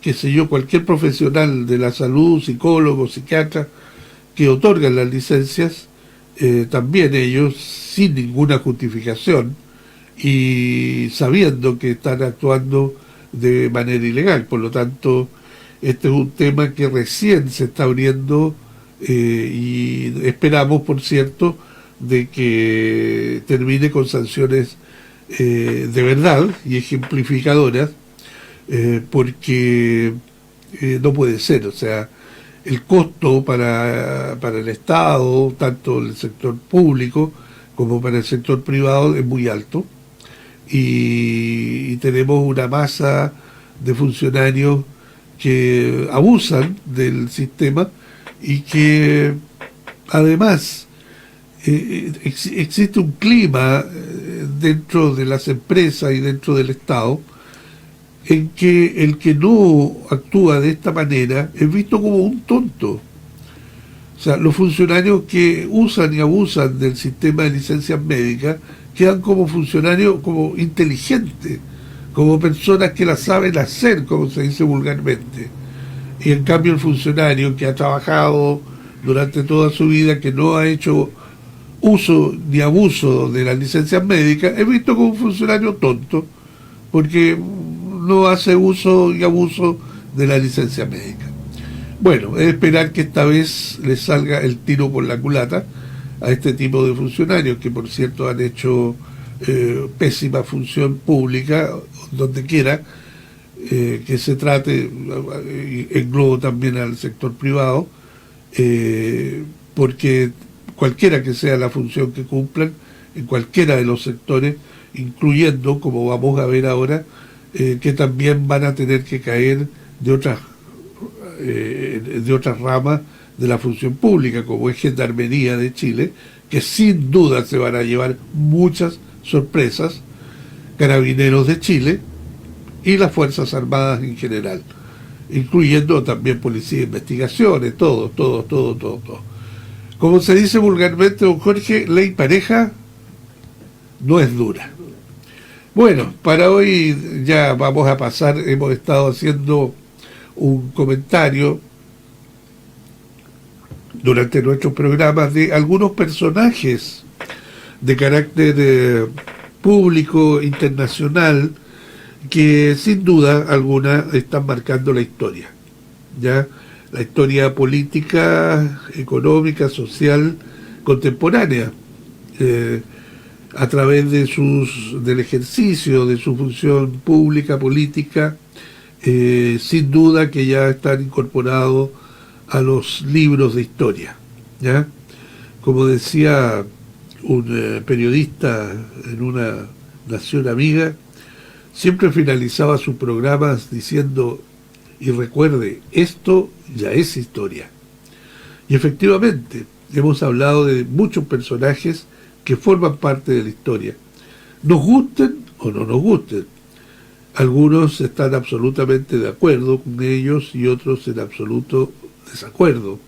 qué sé yo, cualquier profesional de la salud, psicólogo, psiquiatra, que otorgan las licencias, también ellos, sin ninguna justificación y sabiendo que están actuando de manera ilegal. Por lo tanto, este es un tema que recién se está abriendo, y esperamos, por cierto, de que termine con sanciones de verdad y ejemplificadoras, porque no puede ser. O sea, el costo para el Estado, tanto el sector público como para el sector privado, es muy alto, y tenemos una masa de funcionarios que abusan del sistema y que además existe un clima dentro de las empresas y dentro del Estado en que el que no actúa de esta manera es visto como un tonto. O sea, los funcionarios que usan y abusan del sistema de licencias médicas quedan como funcionarios como inteligentes, como personas que la saben hacer, como se dice vulgarmente. Y en cambio el funcionario que ha trabajado durante toda su vida, que no ha hecho uso ni abuso de las licencias médicas, es visto como un funcionario tonto, porque no hace uso y abuso de la licencia médica. Bueno, es esperar que esta vez le salga el tiro por la culata a este tipo de funcionarios, que por cierto han hecho pésima función pública, donde quiera que se trate, englobo también al sector privado, porque cualquiera que sea la función que cumplan, en cualquiera de los sectores, incluyendo, como vamos a ver ahora, que también van a tener que caer de otras ramas de la función pública, como es Gendarmería de Chile, que sin duda se van a llevar muchas sorpresas, Carabineros de Chile y las Fuerzas Armadas en general, incluyendo también Policía de Investigaciones, todo. Como se dice vulgarmente, don Jorge, ley pareja no es dura. Bueno, para hoy ya vamos a pasar, hemos estado haciendo un comentario durante nuestros programas de algunos personajes de carácter público, internacional, que sin duda alguna están marcando la historia, ¿ya? La historia política, económica, social, contemporánea, a través del ejercicio de su función pública, política, sin duda que ya están incorporados a los libros de historia, ¿ya? Como decía un periodista en una nación amiga, siempre finalizaba sus programas diciendo: y recuerde, esto ya es historia. Y efectivamente, hemos hablado de muchos personajes que forman parte de la historia, nos gusten o no nos gusten. Algunos están absolutamente de acuerdo con ellos y otros en absoluto desacuerdo,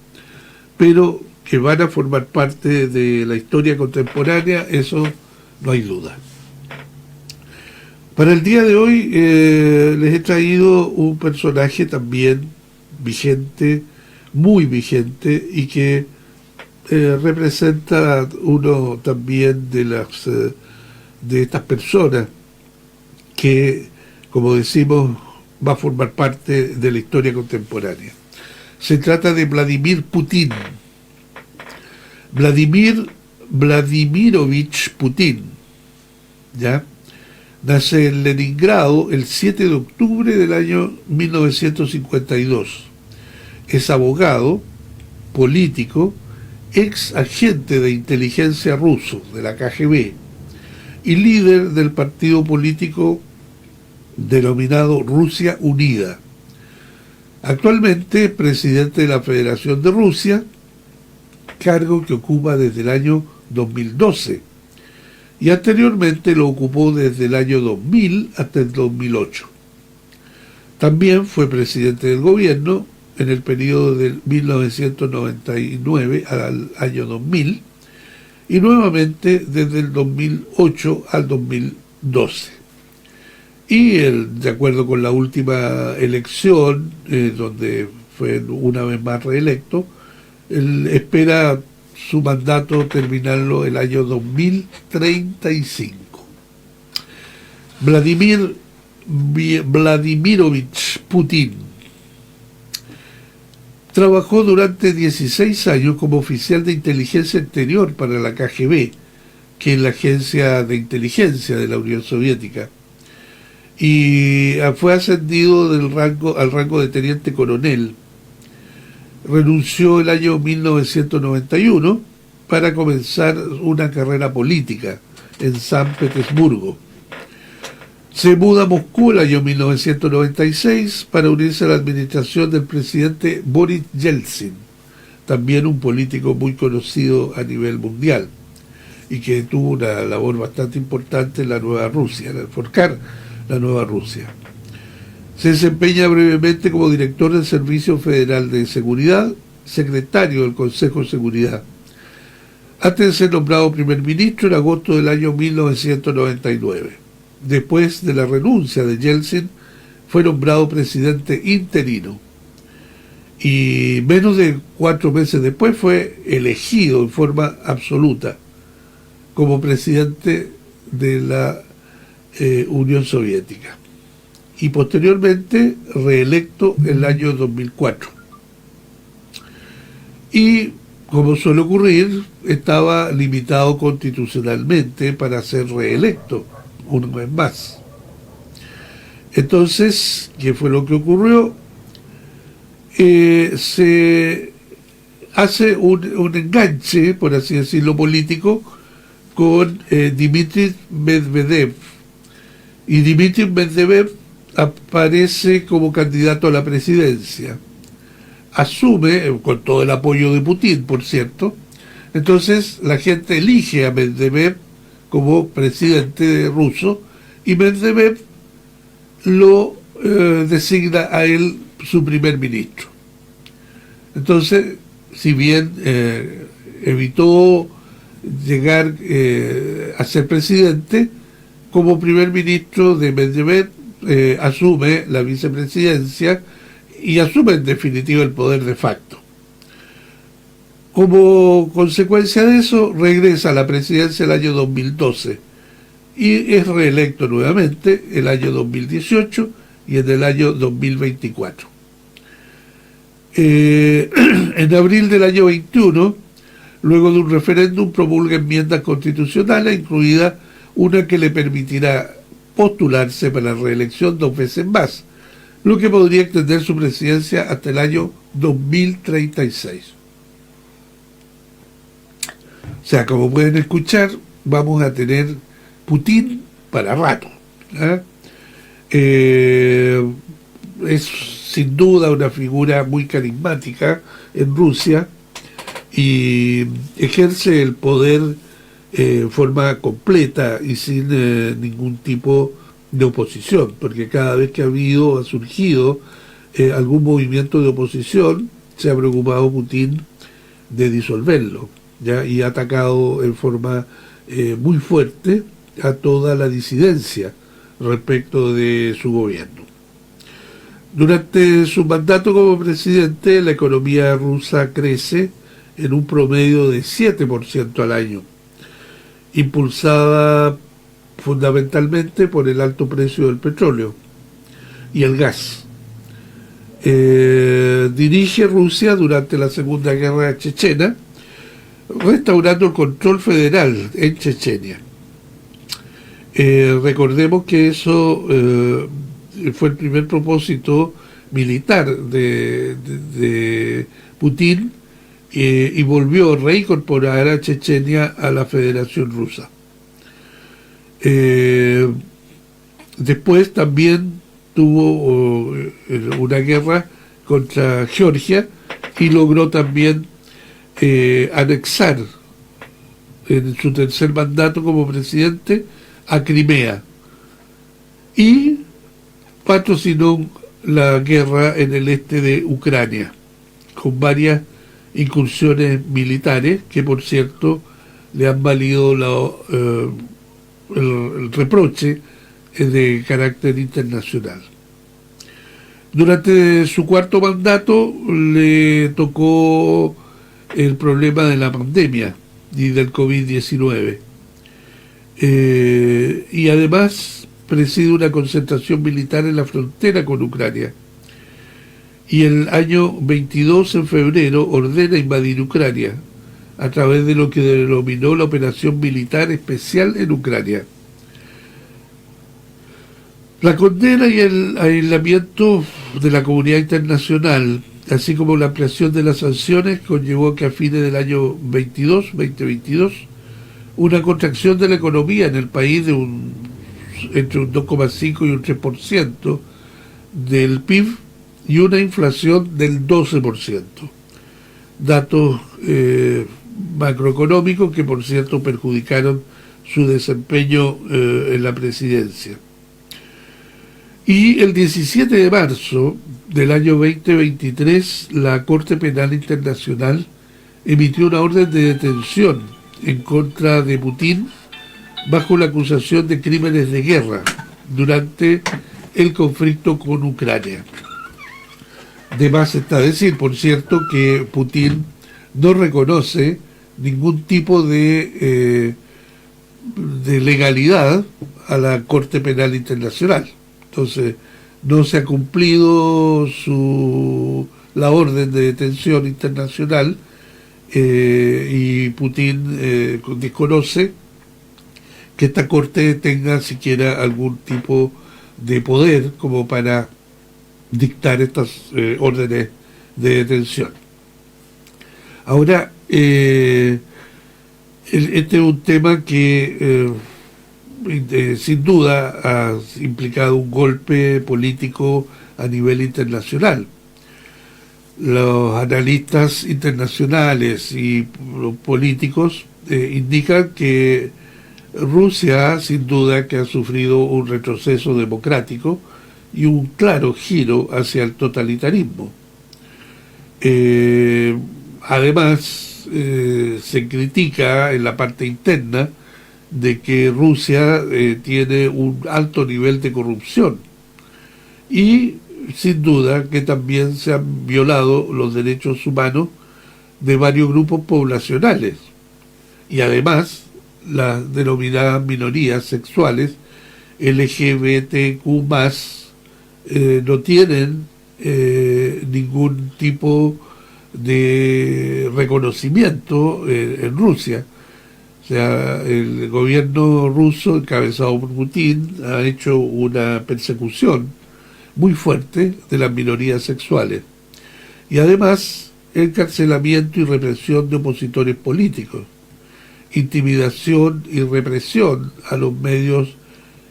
pero que van a formar parte de la historia contemporánea, eso no hay duda. Para el día de hoy les he traído un personaje también vigente, muy vigente, y que representa uno también de estas personas que, como decimos, va a formar parte de la historia contemporánea. Se trata de Vladimir Putin. Vladimir Vladimirovich Putin, ¿ya? Nace en Leningrado el 7 de octubre del año 1952. Es abogado, político, ex agente de inteligencia ruso, de la KGB, y líder del partido político denominado Rusia Unida. Actualmente presidente de la Federación de Rusia, cargo que ocupa desde el año 2012, y anteriormente lo ocupó desde el año 2000 hasta el 2008. También fue presidente del gobierno en el periodo del 1999 al año 2000, y nuevamente desde el 2008 al 2012. y de acuerdo con la última elección, donde fue una vez más reelecto, él espera su mandato terminarlo el año 2035. Vladimirovich Putin trabajó durante 16 años como oficial de inteligencia exterior para la KGB, que es la agencia de inteligencia de la Unión Soviética, y fue ascendido al rango de teniente coronel. Renunció el año 1991 para comenzar una carrera política en San Petersburgo. Se muda a Moscú el año 1996 para unirse a la administración del presidente Boris Yeltsin, también un político muy conocido a nivel mundial y que tuvo una labor bastante importante en la Nueva Rusia, en forjar la Nueva Rusia. Se desempeña brevemente como director del Servicio Federal de Seguridad, secretario del Consejo de Seguridad, antes de ser nombrado primer ministro en agosto del año 1999. Después de la renuncia de Yeltsin, fue nombrado presidente interino. Y menos de 4 meses después fue elegido en forma absoluta como presidente de la Unión Soviética. Y posteriormente reelecto en el año 2004. Y, como suele ocurrir, estaba limitado constitucionalmente para ser reelecto una vez más. Entonces, ¿qué fue lo que ocurrió? Se hace un enganche, por así decirlo, político con Dmitry Medvedev. Y Dmitry Medvedev aparece como candidato a la presidencia. Asume, con todo el apoyo de Putin, por cierto. Entonces la gente elige a Medvedev como presidente ruso y Medvedev lo designa a él su primer ministro. Entonces, si bien evitó llegar a ser presidente, como primer ministro de Medvedev asume la vicepresidencia y asume en definitiva el poder de facto. Como consecuencia de eso, regresa a la presidencia el año 2012 y es reelecto nuevamente el año 2018 y en el año 2024. En abril del año 21, luego de un referéndum, promulga enmiendas constitucionales, incluida una que le permitirá postularse para la reelección 2 veces más, lo que podría extender su presidencia hasta el año 2036. O sea, como pueden escuchar, vamos a tener Putin para rato. Es sin duda una figura muy carismática en Rusia y ejerce el poder en forma completa y sin ningún tipo de oposición, porque cada vez que ha surgido algún movimiento de oposición, se ha preocupado Putin de disolverlo, ¿ya? Y ha atacado en forma muy fuerte a toda la disidencia respecto de su gobierno. Durante su mandato como presidente, la economía rusa crece en un promedio de 7% al año, impulsada fundamentalmente por el alto precio del petróleo y el gas. Dirige Rusia durante la Segunda Guerra Chechena, restaurando el control federal en Chechenia. Recordemos que eso fue el primer propósito militar de Putin y volvió a reincorporar a Chechenia a la Federación Rusa. Después también tuvo una guerra contra Georgia y logró también anexar en su tercer mandato como presidente a Crimea y patrocinó la guerra en el este de Ucrania con varias incursiones militares que, por cierto, le han valido el reproche de carácter internacional. Durante su cuarto mandato le tocó el problema de la pandemia y del COVID-19. Y además preside una concentración militar en la frontera con Ucrania. Y el año 22, en febrero, ordena invadir Ucrania a través de lo que denominó la Operación Militar Especial en Ucrania. La condena y el aislamiento de la comunidad internacional, así como la ampliación de las sanciones, conllevó que a fines del año 2022, una contracción de la economía en el país de entre un 2,5 y un 3% del PIB y una inflación del 12%. Datos macroeconómicos que, por cierto, perjudicaron su desempeño en la presidencia. Y el 17 de marzo del año 2023, la Corte Penal Internacional emitió una orden de detención en contra de Putin bajo la acusación de crímenes de guerra durante el conflicto con Ucrania. De más está decir, por cierto, que Putin no reconoce ningún tipo de legalidad a la Corte Penal Internacional. Entonces, no se ha cumplido la orden de detención internacional y Putin desconoce que esta Corte tenga siquiera algún tipo de poder como para dictar estas órdenes de detención. Ahora, este es un tema que sin duda ha implicado un golpe político a nivel internacional. Los analistas internacionales y los políticos indican que Rusia, sin duda, que ha sufrido un retroceso democrático y un claro giro hacia el totalitarismo. Además, se critica en la parte interna de que Rusia tiene un alto nivel de corrupción y sin duda que también se han violado los derechos humanos de varios grupos poblacionales y además las denominadas minorías sexuales LGBTQ+, no tienen ningún tipo de reconocimiento en Rusia. O sea, el gobierno ruso, encabezado por Putin, ha hecho una persecución muy fuerte de las minorías sexuales. Y además, encarcelamiento y represión de opositores políticos, intimidación y represión a los medios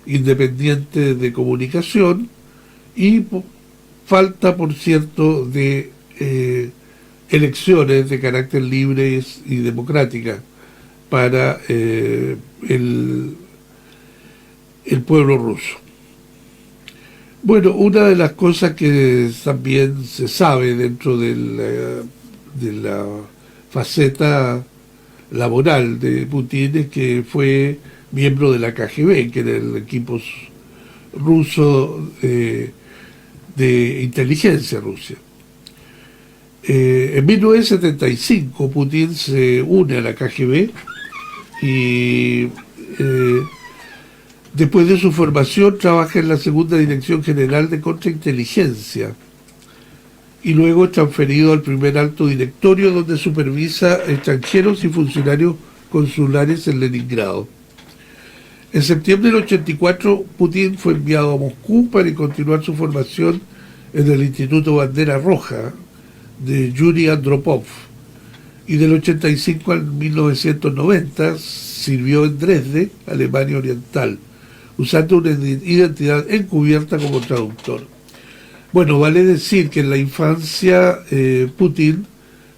independientes de comunicación y falta, por cierto, de elecciones de carácter libre y democrática para el pueblo ruso. Bueno, una de las cosas que también se sabe dentro de la faceta laboral de Putin es que fue miembro de la KGB, que era el equipo ruso de inteligencia Rusia. En 1975 Putin se une a la KGB y después de su formación trabaja en la segunda Dirección General de Contrainteligencia y luego es transferido al primer alto directorio, donde supervisa extranjeros y funcionarios consulares en Leningrado. En septiembre del 84 Putin fue enviado a Moscú para continuar su formación en el Instituto Bandera Roja de Yuri Andropov, y del 85 al 1990 sirvió en Dresde, Alemania Oriental, usando una identidad encubierta como traductor. Bueno, vale decir que en la infancia Putin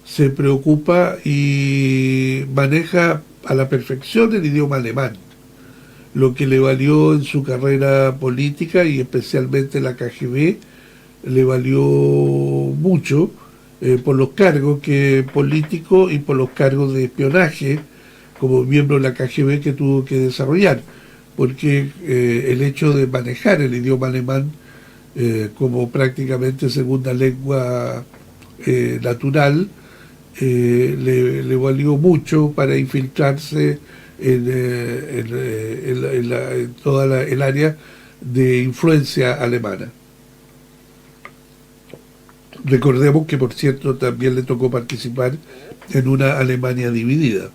se preocupa y maneja a la perfección el idioma alemán, lo que le valió en su carrera política y especialmente la KGB, le valió mucho por los cargos políticos y por los cargos de espionaje como miembro de la KGB que tuvo que desarrollar. porque el hecho de manejar el idioma alemán como prácticamente segunda lengua natural le valió mucho para infiltrarse en toda el área de influencia alemana. Recordemos que, por cierto, también le tocó participar en una Alemania dividida.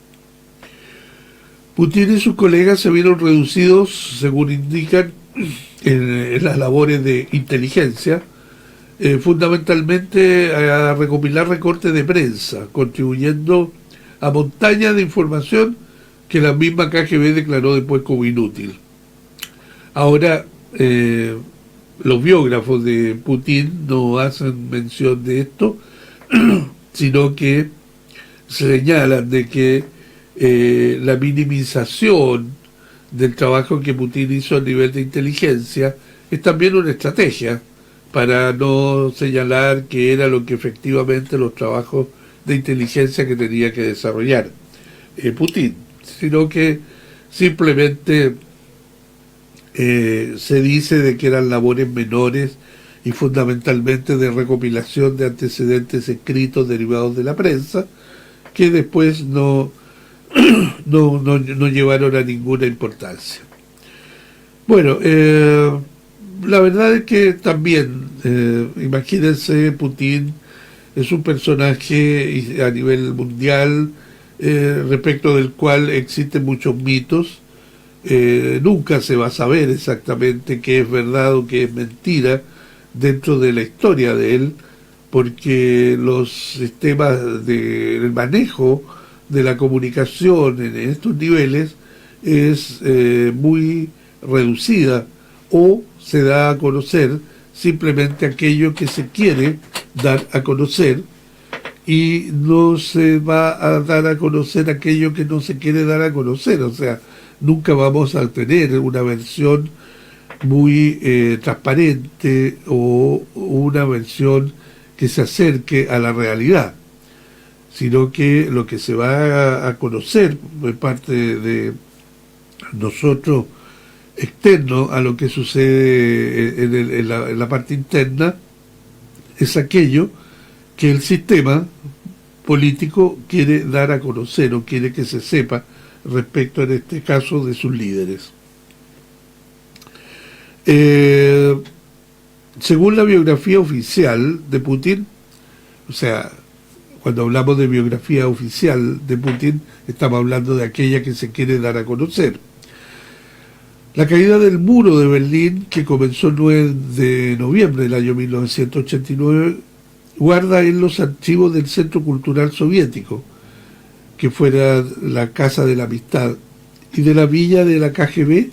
Putin y sus colegas se vieron reducidos, según indican, en las labores de inteligencia, fundamentalmente a recopilar recortes de prensa, contribuyendo a montañas de información que la misma KGB declaró después como inútil. Ahora, los biógrafos de Putin no hacen mención de esto, sino que señalan de que la minimización del trabajo que Putin hizo a nivel de inteligencia es también una estrategia para no señalar que era lo que efectivamente los trabajos de inteligencia que tenía que desarrollar Putin, sino que simplemente se dice de que eran labores menores y fundamentalmente de recopilación de antecedentes escritos derivados de la prensa, que después no llevaron a ninguna importancia. Bueno, la verdad es que también, imagínense, Putin es un personaje a nivel mundial respecto del cual existen muchos mitos. Nunca se va a saber exactamente qué es verdad o qué es mentira dentro de la historia de él, porque los sistemas del manejo de la comunicación en estos niveles es muy reducida, o se da a conocer simplemente aquello que se quiere dar a conocer, y no se va a dar a conocer aquello que no se quiere dar a conocer. O sea, nunca vamos a tener una versión muy transparente o una versión que se acerque a la realidad, sino que lo que se va a conocer por parte de nosotros, externo a lo que sucede en la parte interna, es aquello que el sistema político quiere dar a conocer o quiere que se sepa respecto, en este caso, de sus líderes. Según la biografía oficial de Putin, o sea, cuando hablamos de biografía oficial de Putin, estamos hablando de aquella que se quiere dar a conocer. La caída del muro de Berlín, que comenzó el 9 de noviembre del año 1989, guarda en los archivos del Centro Cultural Soviético, que fuera la Casa de la Amistad, y de la villa de la KGB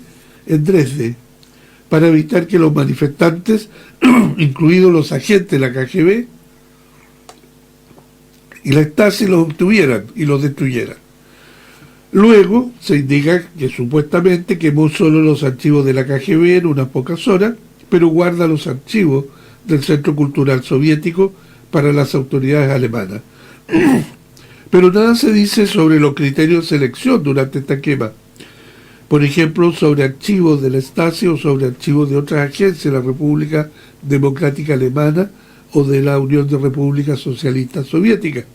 en Dresde, para evitar que los manifestantes, incluidos los agentes de la KGB y la Stasi, los obtuvieran y los destruyeran. Luego se indica que supuestamente quemó solo los archivos de la KGB en unas pocas horas, pero guarda los archivos del Centro Cultural Soviético para las autoridades alemanas. Pero nada se dice sobre los criterios de selección durante esta quema. Por ejemplo, sobre archivos de la Stasi o sobre archivos de otras agencias de la República Democrática Alemana o de la Unión de Repúblicas Socialistas Soviéticas.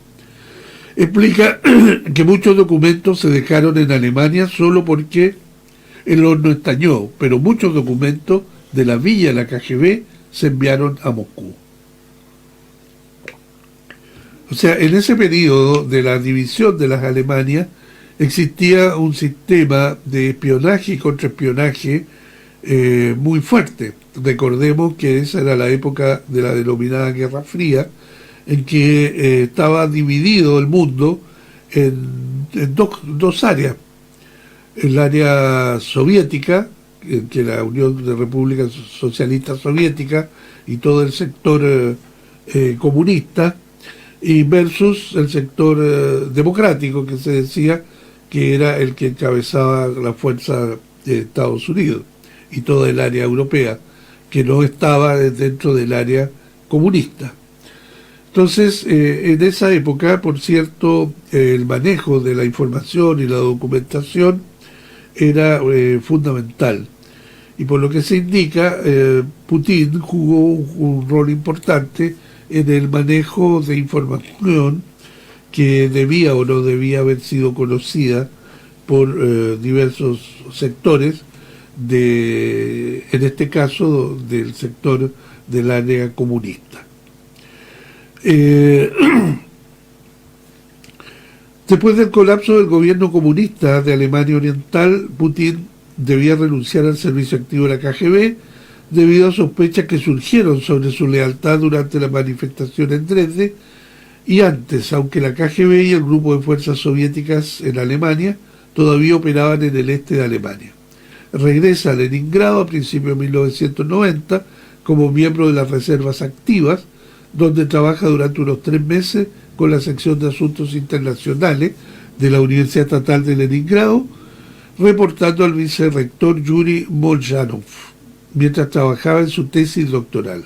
Explica que muchos documentos se dejaron en Alemania solo porque el horno estalló, pero muchos documentos de la villa de la KGB se enviaron a Moscú. O sea, en ese periodo de la división de las Alemanias existía un sistema de espionaje y contraespionaje muy fuerte. Recordemos que esa era la época de la denominada Guerra Fría, en que estaba dividido el mundo en dos áreas. El área soviética, que la Unión de Repúblicas Socialistas Soviéticas y todo el sector comunista, y versus el sector democrático, que se decía que era el que encabezaba la fuerza de Estados Unidos y toda el área europea, que no estaba dentro del área comunista. Entonces, en esa época, por cierto, el manejo de la información y la documentación era fundamental. Y por lo que se indica, Putin jugó un rol importante en el manejo de información que debía o no debía haber sido conocida por diversos sectores, en este caso del sector del área comunista. Después del colapso del gobierno comunista de Alemania Oriental, Putin debía renunciar al servicio activo de la KGB debido a sospechas que surgieron sobre su lealtad durante la manifestación en Dresde y antes, aunque la KGB y el grupo de fuerzas soviéticas en Alemania todavía operaban en el este de Alemania. Regresa a Leningrado a principios de 1990 como miembro de las reservas activas, donde trabaja durante unos 3 meses con la sección de asuntos internacionales de la Universidad Estatal de Leningrado, reportando al vicerrector Yuri Molchanov, mientras trabajaba en su tesis doctoral.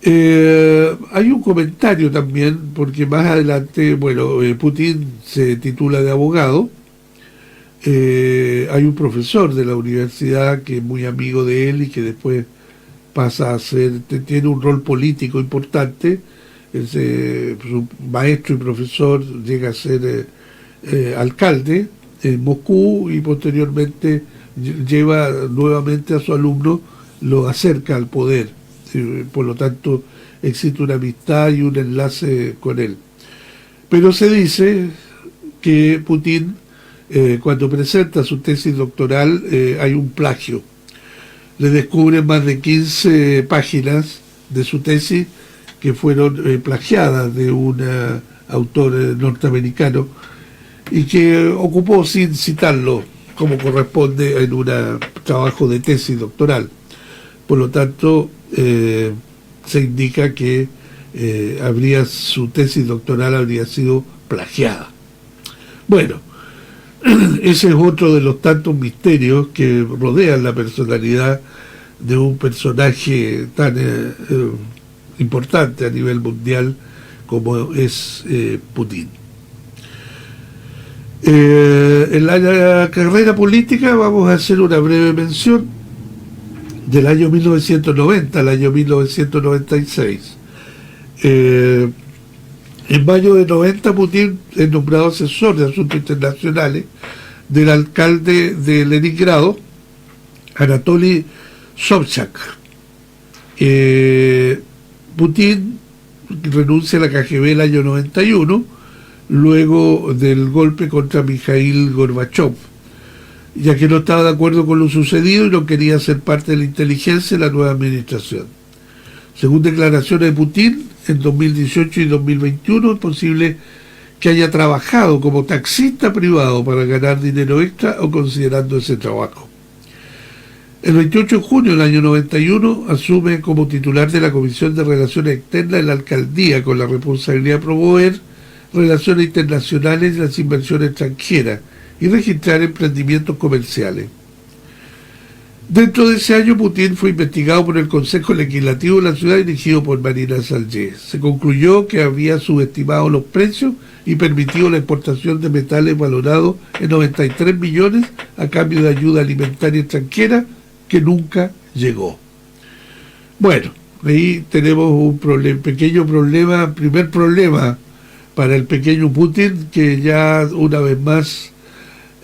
Hay un comentario también, porque más adelante, Putin se titula de abogado. Hay un profesor de la universidad que es muy amigo de él y que después pasa a ser, tiene un rol político importante. Su maestro y profesor llega a ser alcalde en Moscú y posteriormente lleva nuevamente a su alumno, lo acerca al poder. Por lo tanto, existe una amistad y un enlace con él. Pero se dice que Putin, cuando presenta su tesis doctoral, hay un plagio. Le descubren más de 15 páginas de su tesis que fueron plagiadas de un autor norteamericano y que ocupó sin citarlo como corresponde en un trabajo de tesis doctoral. Por lo tanto, se indica que su tesis doctoral habría sido plagiada. Bueno, ese es otro de los tantos misterios que rodean la personalidad de un personaje tan importante a nivel mundial como es Putin. En la carrera política vamos a hacer una breve mención del año 1990 al año 1996. En mayo de 90, Putin es nombrado asesor de asuntos internacionales del alcalde de Leningrado, Anatoly Sobchak. Putin renuncia a la KGB el año 91, luego del golpe contra Mikhail Gorbachev, ya que no estaba de acuerdo con lo sucedido y no quería ser parte de la inteligencia de la nueva administración. Según declaraciones de Putin, en 2018 y 2021 es posible que haya trabajado como taxista privado para ganar dinero extra o considerando ese trabajo. El 28 de junio del año 91 asume como titular de la Comisión de Relaciones Externas de la Alcaldía con la responsabilidad de promover relaciones internacionales y las inversiones extranjeras y registrar emprendimientos comerciales. Dentro de ese año, Putin fue investigado por el Consejo Legislativo de la ciudad dirigido por Marina Salgé. Se concluyó que había subestimado los precios y permitido la exportación de metales valorados en 93 millones a cambio de ayuda alimentaria extranjera que nunca llegó. Bueno, ahí tenemos un pequeño problema, primer problema para el pequeño Putin, que ya una vez más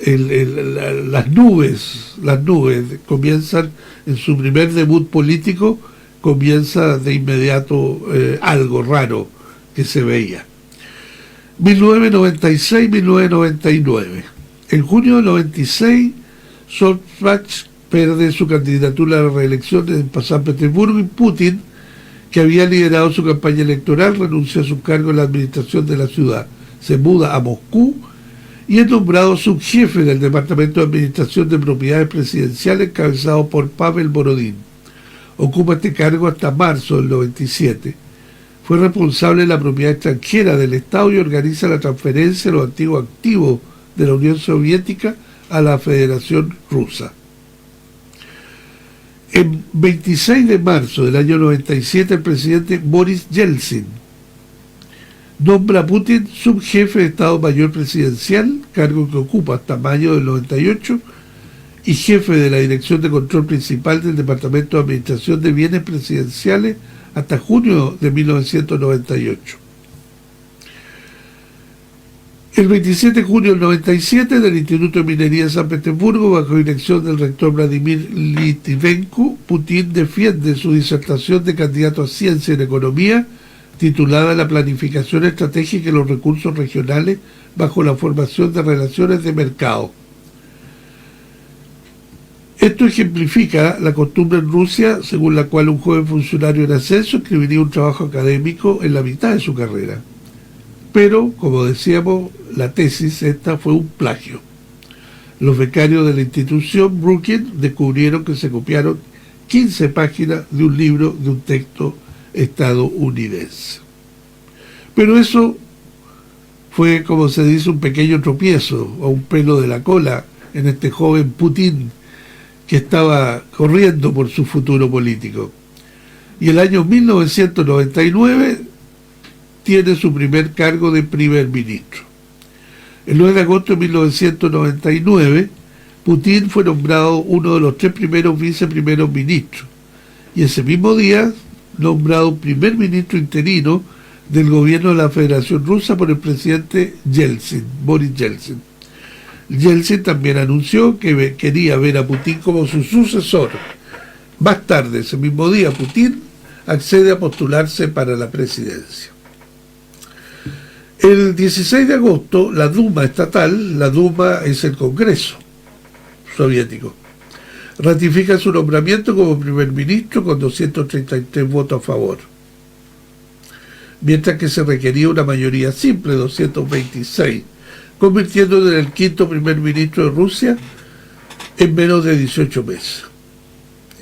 las nubes comienzan en su primer debut político, comienza de inmediato algo raro que se veía. 1996-1999. En junio de 96, Sobchak pierde su candidatura a la reelección en San Petersburgo y Putin, que había liderado su campaña electoral, renuncia a su cargo en la administración de la ciudad. Se muda a Moscú y es nombrado subjefe del Departamento de Administración de Propiedades Presidenciales encabezado por Pavel Borodín. Ocupa este cargo hasta marzo del 97. Fue responsable de la propiedad extranjera del Estado y organiza la transferencia de los antiguos activos de la Unión Soviética a la Federación Rusa. El 26 de marzo del año 97, el presidente Boris Yeltsin Nombra a Putin subjefe de Estado Mayor Presidencial, cargo que ocupa hasta mayo del 98, y jefe de la Dirección de Control Principal del Departamento de Administración de Bienes Presidenciales hasta junio de 1998. El 27 de junio del 97, del Instituto de Minería de San Petersburgo, bajo dirección del rector Vladimir Litvinenko, Putin defiende su disertación de candidato a ciencia en economía, titulada La planificación estratégica de los recursos regionales bajo la formación de relaciones de mercado. Esto ejemplifica la costumbre en Rusia, según la cual un joven funcionario en ascenso escribiría un trabajo académico en la mitad de su carrera. Pero, como decíamos, la tesis esta fue un plagio. Los becarios de la institución Brookings descubrieron que se copiaron 15 páginas de un libro de un texto estadounidense. Pero eso fue, como se dice, un pequeño tropiezo o un pelo de la cola en este joven Putin que estaba corriendo por su futuro político. Y el año 1999 tiene su primer cargo de primer ministro. El 9 de agosto de 1999, Putin fue nombrado uno de los 3 primeros viceprimeros ministros, y ese mismo día nombrado primer ministro interino del gobierno de la Federación Rusa por el presidente Yeltsin, Boris Yeltsin. Yeltsin también anunció que quería ver a Putin como su sucesor. Más tarde, ese mismo día, Putin accede a postularse para la presidencia. El 16 de agosto, la Duma estatal, la Duma es el Congreso soviético, ratifica su nombramiento como primer ministro con 233 votos a favor, mientras que se requería una mayoría simple, 226, convirtiéndolo en el quinto primer ministro de Rusia en menos de 18 meses.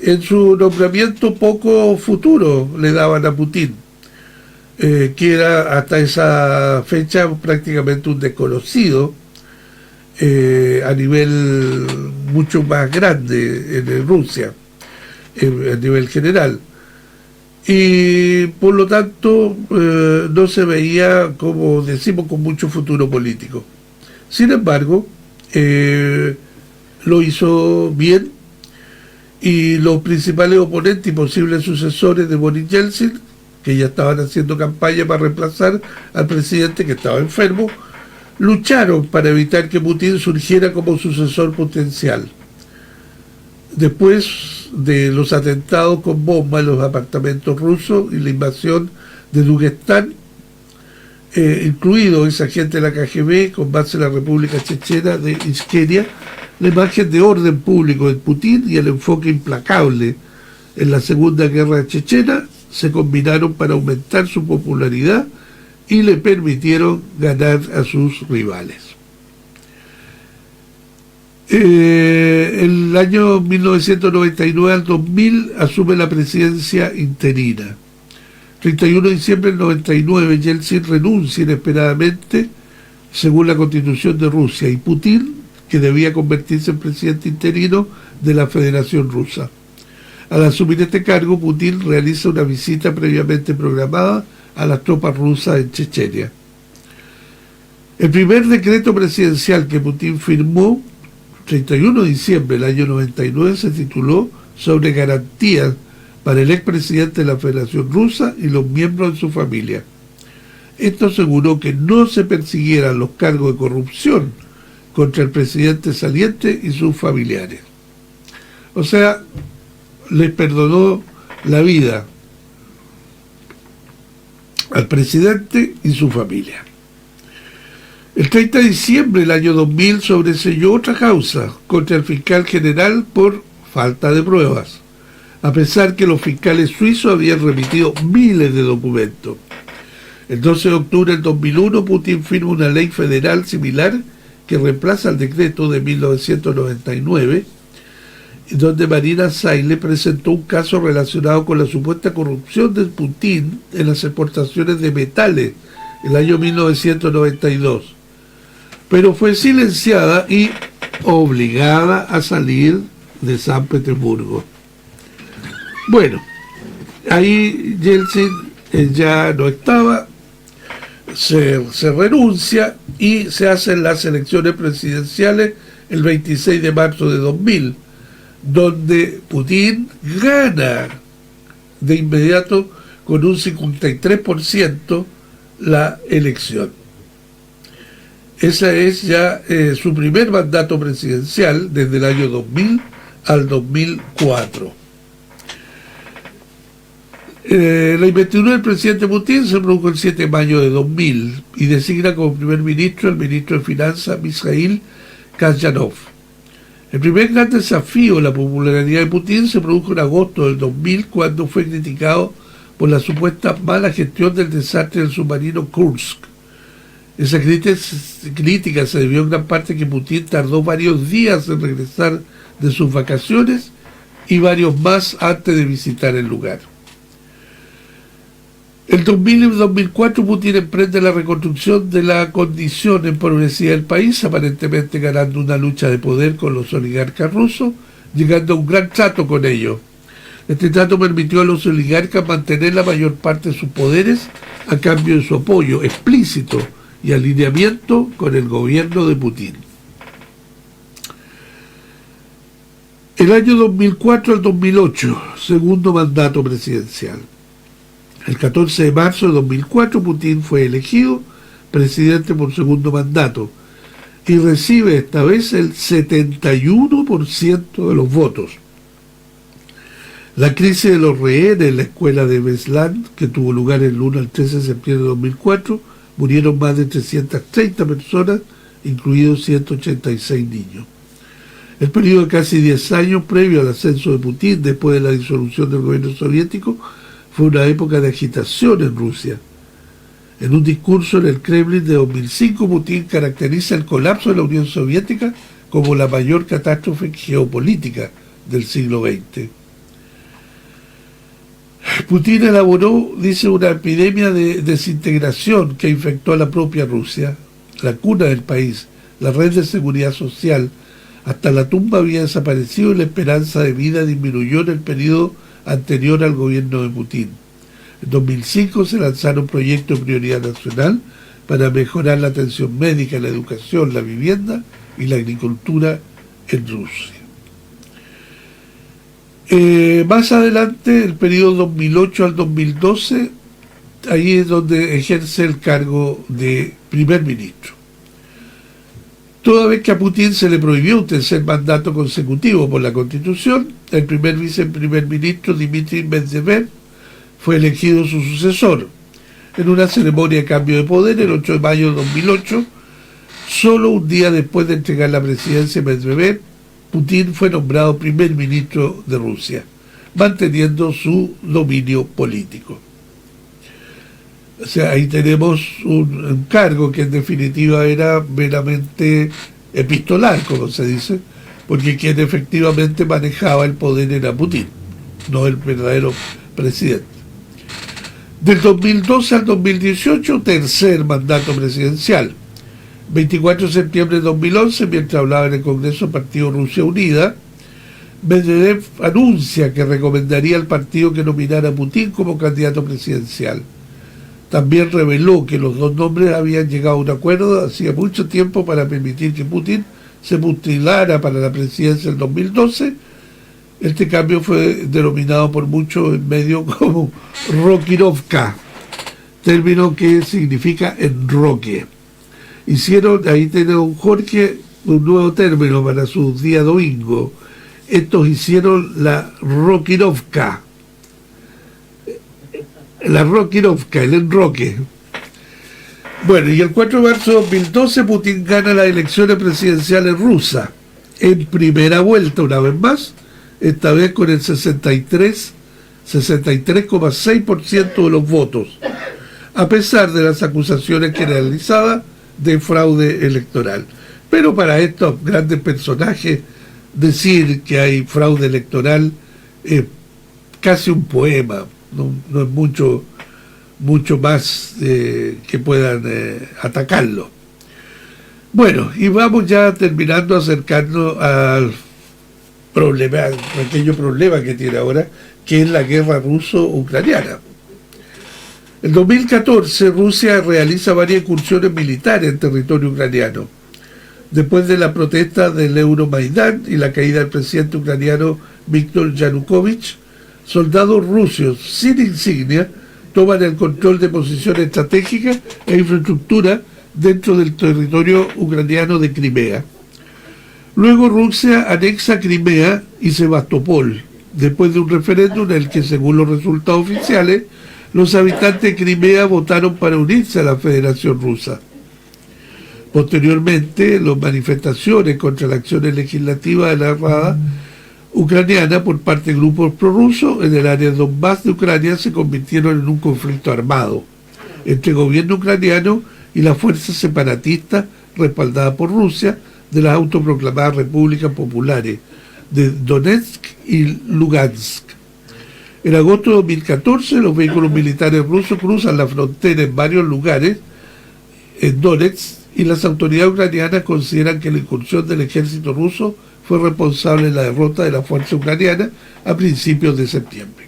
En su nombramiento poco futuro le daban a Putin, que era hasta esa fecha prácticamente un desconocido a nivel mucho más grande en Rusia, a nivel general. Y por lo tanto no se veía, como decimos, con mucho futuro político. Sin embargo, lo hizo bien, y los principales oponentes y posibles sucesores de Boris Yeltsin, que ya estaban haciendo campaña para reemplazar al presidente que estaba enfermo, lucharon para evitar que Putin surgiera como sucesor potencial. Después de los atentados con bombas en los apartamentos rusos y la invasión de Daguestán, incluido ese agente de la KGB con base en la República Chechena de Ichkeria, la imagen de orden público de Putin y el enfoque implacable en la Segunda Guerra Chechena se combinaron para aumentar su popularidad y le permitieron ganar a sus rivales. El año 1999 al 2000 asume la presidencia interina. 31 de diciembre del 99, Yeltsin renuncia inesperadamente, según la Constitución de Rusia, y Putin, que debía convertirse en presidente interino de la Federación Rusa. Al asumir este cargo, Putin realiza una visita previamente programada a las tropas rusas en Chechenia. El primer decreto presidencial que Putin firmó, 31 de diciembre del año 99, se tituló sobre garantías para el expresidente de la Federación Rusa y los miembros de su familia. Esto aseguró que no se persiguieran los cargos de corrupción contra el presidente saliente y sus familiares. O sea, les perdonó la vida al presidente y su familia. El 30 de diciembre del año 2000 sobreseyó otra causa contra el fiscal general por falta de pruebas, a pesar que los fiscales suizos habían remitido miles de documentos. El 12 de octubre del 2001, Putin firma una ley federal similar que reemplaza el decreto de 1999, donde Marina Saile presentó un caso relacionado con la supuesta corrupción de Putin en las exportaciones de metales en el año 1992, pero fue silenciada y obligada a salir de San Petersburgo. Bueno, ahí Yeltsin ya no estaba, se renuncia y se hacen las elecciones presidenciales el 26 de marzo de 2000, donde Putin gana de inmediato con un 53% la elección. Ese es ya su primer mandato presidencial desde el año 2000 al 2004. La investidura del presidente Putin se produjo el 7 de mayo de 2000 y designa como primer ministro al ministro de Finanzas Mikhail Kazyanov. El primer gran desafío de la popularidad de Putin se produjo en agosto del 2000, cuando fue criticado por la supuesta mala gestión del desastre del submarino Kursk. Esa crítica se debió en gran parte a que Putin tardó varios días en regresar de sus vacaciones y varios más antes de visitar el lugar. En 2000 y 2004 Putin emprende la reconstrucción de la condición empobrecida del país, aparentemente ganando una lucha de poder con los oligarcas rusos, llegando a un gran trato con ellos. Este trato permitió a los oligarcas mantener la mayor parte de sus poderes a cambio de su apoyo explícito y alineamiento con el gobierno de Putin. El año 2004 al 2008, segundo mandato presidencial. El 14 de marzo de 2004, Putin fue elegido presidente por segundo mandato y recibe esta vez el 71% de los votos. La crisis de los rehenes en la escuela de Beslan, que tuvo lugar el 1 al 13 de septiembre de 2004, murieron más de 330 personas, incluidos 186 niños. El periodo de casi 10 años previo al ascenso de Putin, después de la disolución del gobierno soviético, fue una época de agitación en Rusia. En un discurso en el Kremlin de 2005, Putin caracteriza el colapso de la Unión Soviética como la mayor catástrofe geopolítica del siglo XX. Putin elaboró, dice, una epidemia de desintegración que infectó a la propia Rusia, la cuna del país, la red de seguridad social. Hasta la tumba había desaparecido y la esperanza de vida disminuyó en el periodo anterior al gobierno de Putin. En 2005 se lanzaron proyectos de prioridad nacional para mejorar la atención médica, la educación, la vivienda y la agricultura en Rusia. Más adelante, el periodo 2008 al 2012, ahí es donde ejerce el cargo de primer ministro. Toda vez que a Putin se le prohibió un tercer mandato consecutivo por la Constitución, el primer viceprimer ministro Dmitry Medvedev fue elegido su sucesor. En una ceremonia de cambio de poder el 8 de mayo de 2008, solo un día después de entregar la presidencia a Medvedev, Putin fue nombrado primer ministro de Rusia, manteniendo su dominio político. O sea, ahí tenemos un cargo que en definitiva era meramente epistolar, como se dice, porque quien efectivamente manejaba el poder era Putin, no el verdadero presidente. Del 2012 al 2018, tercer mandato presidencial. 24 de septiembre de 2011, mientras hablaba en el Congreso del Partido Rusia Unida, Medvedev anuncia que recomendaría al partido que nominara a Putin como candidato presidencial. También reveló que los dos nombres habían llegado a un acuerdo hacía mucho tiempo para permitir que Putin se postulara para la presidencia en 2012. Este cambio fue denominado por muchos en medio como Rokirovka, término que significa enroque. Ahí tenemos Jorge, un nuevo término para su día domingo. Estos hicieron la Rokirovka. La Rokirovka, el enroque. Bueno, y el 4 de marzo de 2012 Putin gana las elecciones presidenciales rusas en primera vuelta, una vez más, esta vez con el 63,6% de los votos, a pesar de las acusaciones generalizadas de fraude electoral. Pero para estos grandes personajes, decir que hay fraude electoral es casi un poema. No es mucho más que puedan atacarlo. Bueno, y vamos ya terminando, acercarnos al pequeño problema que tiene ahora, que es la guerra ruso-ucraniana. En 2014, Rusia realiza varias incursiones militares en territorio ucraniano. Después de la protesta del Euromaidán y la caída del presidente ucraniano Viktor Yanukovych, soldados rusos sin insignia toman el control de posiciones estratégicas e infraestructura dentro del territorio ucraniano de Crimea. Luego Rusia anexa Crimea y Sebastopol, después de un referéndum en el que, según los resultados oficiales, los habitantes de Crimea votaron para unirse a la Federación Rusa. Posteriormente, las manifestaciones contra las acciones legislativas de la Armada ucraniana por parte de grupos prorrusos en el área de Donbass de Ucrania se convirtieron en un conflicto armado entre el gobierno ucraniano y las fuerzas separatistas respaldadas por Rusia de las autoproclamadas repúblicas populares de Donetsk y Lugansk. En agosto de 2014, los vehículos militares rusos cruzan la frontera en varios lugares en Donetsk y las autoridades ucranianas consideran que la incursión del ejército ruso fue responsable de la derrota de la fuerza ucraniana a principios de septiembre.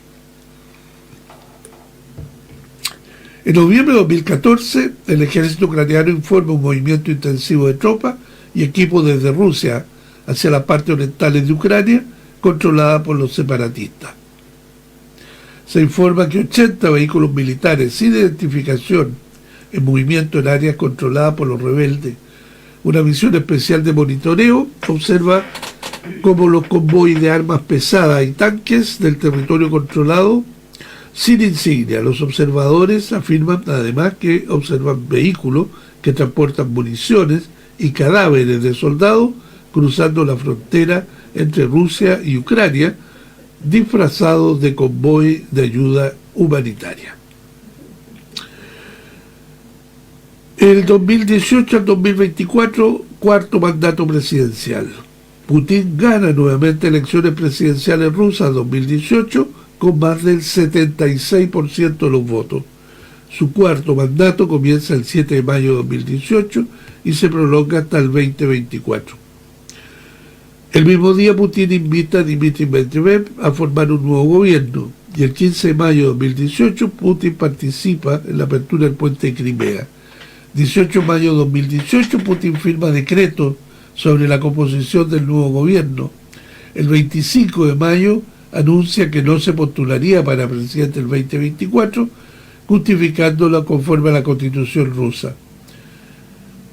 En noviembre de 2014, el ejército ucraniano informa un movimiento intensivo de tropas y equipos desde Rusia hacia las partes orientales de Ucrania, controlada por los separatistas. Se informa que 80 vehículos militares sin identificación en movimiento en áreas controladas por los rebeldes. Una misión especial de monitoreo observa cómo los convoyes de armas pesadas y tanques del territorio controlado sin insignia. Los observadores afirman además que observan vehículos que transportan municiones y cadáveres de soldados cruzando la frontera entre Rusia y Ucrania, disfrazados de convoy de ayuda humanitaria. El 2018 al 2024, cuarto mandato presidencial. Putin gana nuevamente elecciones presidenciales rusas 2018 con más del 76% de los votos. Su cuarto mandato comienza el 7 de mayo de 2018 y se prolonga hasta el 2024. El mismo día Putin invita a Dmitry Medvedev a formar un nuevo gobierno y el 15 de mayo de 2018 Putin participa en la apertura del puente de Crimea. 18 de mayo de 2018 Putin firma decretos sobre la composición del nuevo gobierno. El 25 de mayo anuncia que no se postularía para presidente el 2024, justificándola conforme a la Constitución rusa.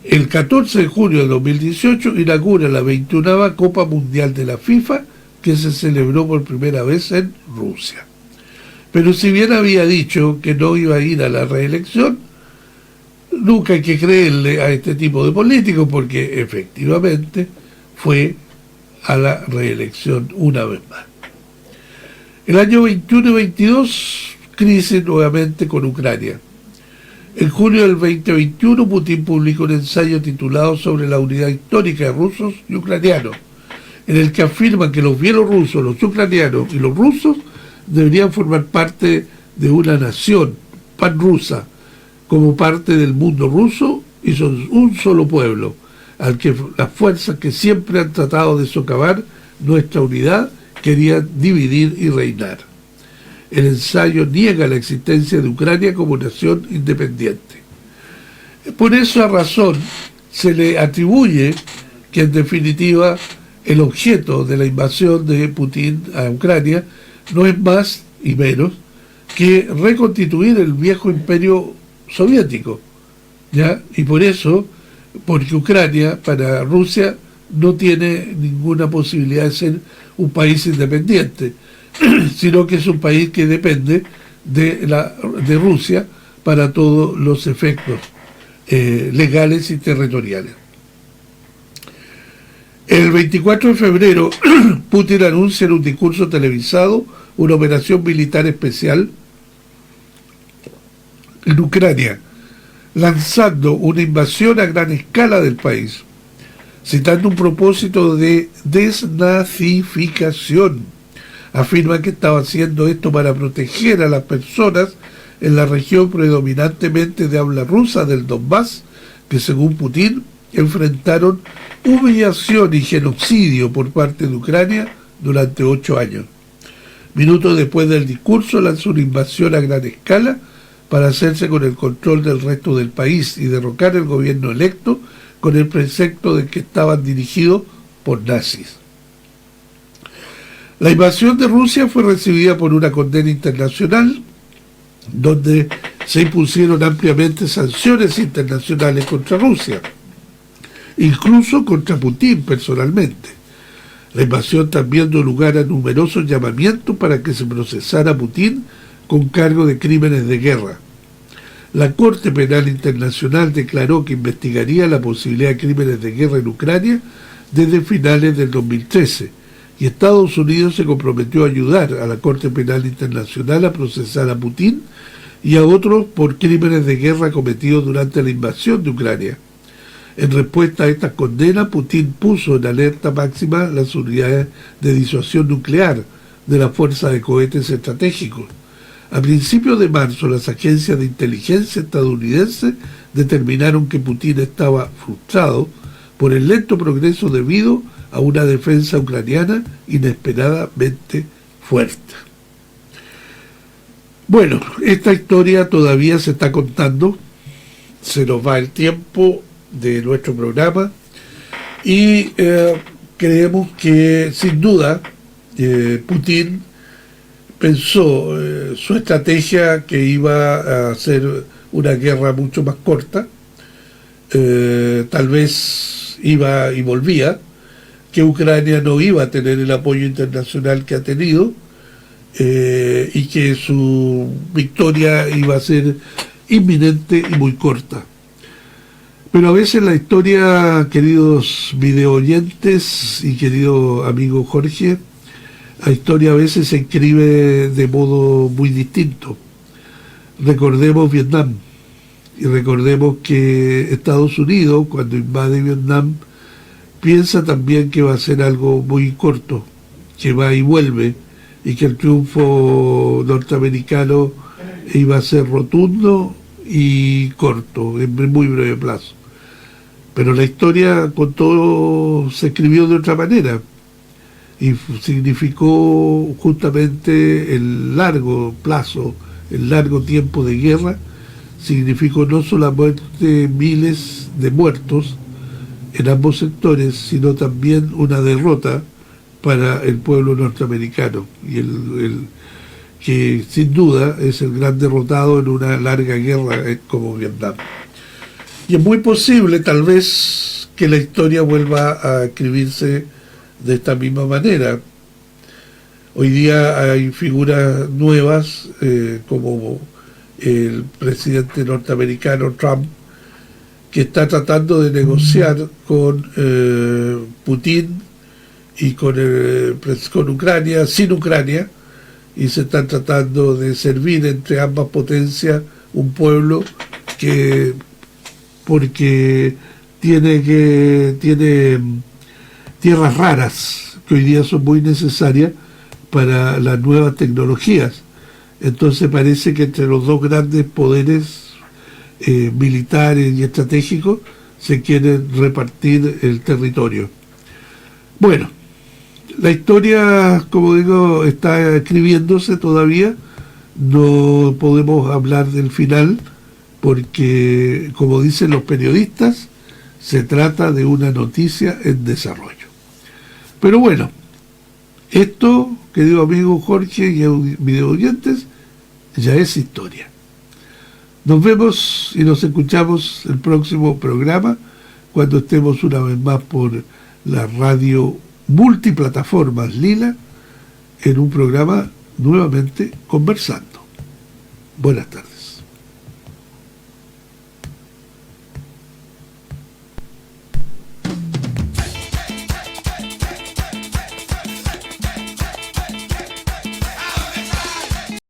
El 14 de junio de 2018 inaugura la 21ª Copa Mundial de la FIFA, que se celebró por primera vez en Rusia. Pero si bien había dicho que no iba a ir a la reelección, nunca hay que creerle a este tipo de políticos, porque efectivamente fue a la reelección una vez más. El año 21 y 22, crisis nuevamente con Ucrania. En julio del 2021, Putin publicó un ensayo titulado sobre la unidad histórica de rusos y ucranianos, en el que afirma que los bielorrusos, los ucranianos y los rusos deberían formar parte de una nación panrusa, como parte del mundo ruso, y son un solo pueblo, al que las fuerzas que siempre han tratado de socavar nuestra unidad querían dividir y reinar. El ensayo niega la existencia de Ucrania como nación independiente. Por esa razón se le atribuye que en definitiva el objeto de la invasión de Putin a Ucrania no es más y menos que reconstituir el viejo imperio soviético, ¿ya? Y por eso, porque Ucrania para Rusia no tiene ninguna posibilidad de ser un país independiente, sino que es un país que depende de Rusia para todos los efectos legales y territoriales. El 24 de febrero, Putin anuncia en un discurso televisado una operación militar especial en Ucrania, lanzando una invasión a gran escala del país, citando un propósito de desnazificación. Afirma que estaba haciendo esto para proteger a las personas en la región predominantemente de habla rusa del Donbass, que según Putin enfrentaron humillación y genocidio por parte de Ucrania durante 8 años. Minutos después del discurso lanzó una invasión a gran escala para hacerse con el control del resto del país y derrocar el gobierno electo con el precepto de que estaban dirigidos por nazis. La invasión de Rusia fue recibida por una condena internacional, donde se impusieron ampliamente sanciones internacionales contra Rusia, incluso contra Putin personalmente. La invasión también dio lugar a numerosos llamamientos para que se procesara a Putin con cargo de crímenes de guerra. La Corte Penal Internacional declaró que investigaría la posibilidad de crímenes de guerra en Ucrania desde finales del 2013, y Estados Unidos se comprometió a ayudar a la Corte Penal Internacional a procesar a Putin y a otros por crímenes de guerra cometidos durante la invasión de Ucrania. En respuesta a estas condenas, Putin puso en alerta máxima las unidades de disuasión nuclear de la Fuerza de Cohetes Estratégicos. A principios de marzo, las agencias de inteligencia estadounidenses determinaron que Putin estaba frustrado por el lento progreso debido a una defensa ucraniana inesperadamente fuerte. Bueno, esta historia todavía se está contando, se nos va el tiempo de nuestro programa y creemos que sin duda Putin pensó su estrategia que iba a ser una guerra mucho más corta, tal vez iba y volvía, que Ucrania no iba a tener el apoyo internacional que ha tenido, y que su victoria iba a ser inminente y muy corta. Pero a veces la historia, queridos videoyentes y querido amigo Jorge, la historia a veces se escribe de modo muy distinto. Recordemos Vietnam y recordemos que Estados Unidos, cuando invade Vietnam, piensa también que va a ser algo muy corto, que va y vuelve, y que el triunfo norteamericano iba a ser rotundo y corto, en muy breve plazo. Pero la historia con todo se escribió de otra manera y significó justamente el largo plazo, el largo tiempo de guerra, significó no solamente miles de muertos en ambos sectores, sino también una derrota para el pueblo norteamericano, y el que sin duda es el gran derrotado en una larga guerra como Vietnam. Y es muy posible, tal vez, que la historia vuelva a escribirse de esta misma manera. Hoy día hay figuras nuevas, como el presidente norteamericano Trump, que está tratando de negociar con Putin y con Ucrania, sin Ucrania, y se están tratando de servir entre ambas potencias un pueblo que, porque tiene tierras raras que hoy día son muy necesarias para las nuevas tecnologías. Entonces parece que entre los dos grandes poderes militares y estratégicos se quieren repartir el territorio. Bueno, la historia, como digo, está escribiéndose todavía. No podemos hablar del final porque, como dicen los periodistas, se trata de una noticia en desarrollo. Pero bueno, esto, querido amigo Jorge y video oyentes, ya es historia. Nos vemos y nos escuchamos el próximo programa, cuando estemos una vez más por la radio multiplataformas Lila, en un programa nuevamente conversando. Buenas tardes.